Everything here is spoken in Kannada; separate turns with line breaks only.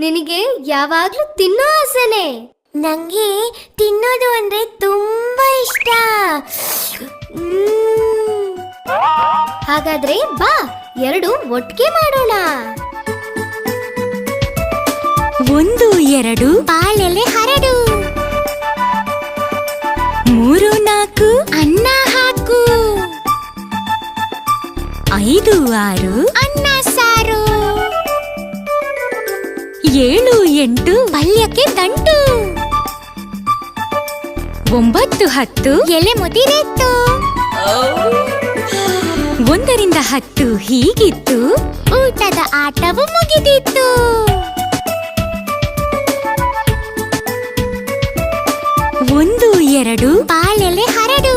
ನಿನಗೆ ಯಾವಾಗ್ಲೂ ತಿನ್ನೋ ಆಸೆನೆ?
ನಂಗೆ ತಿನ್ನೋದು ಅಂದ್ರೆ ತುಂಬಾ ಇಷ್ಟ.
ಹಾಗಾದ್ರೆ ಬಾ, ಎರಡು ಒಟ್ಟಿಗೆ ಮಾಡೋಣ.
1 2
ಬಾಳೆಲೆ ಹರಡು.
3 4
ಅನ್ನ ಹಾಕು.
5 6
ಅನ್ನ ಸಾರು.
7 8
ಪಲ್ಯಕ್ಕೆ ದಂಟು.
9 10
ಎಲೆ ಮುದಿರೆತ್ತು.
1 ರಿಂದ 10 ಹೀಗಿತ್ತು.
ಊಟದ ಆಟವು ಮುಗಿದಿತ್ತು.
1 2
ಬಾಳೆಲೆ ಹರಡು.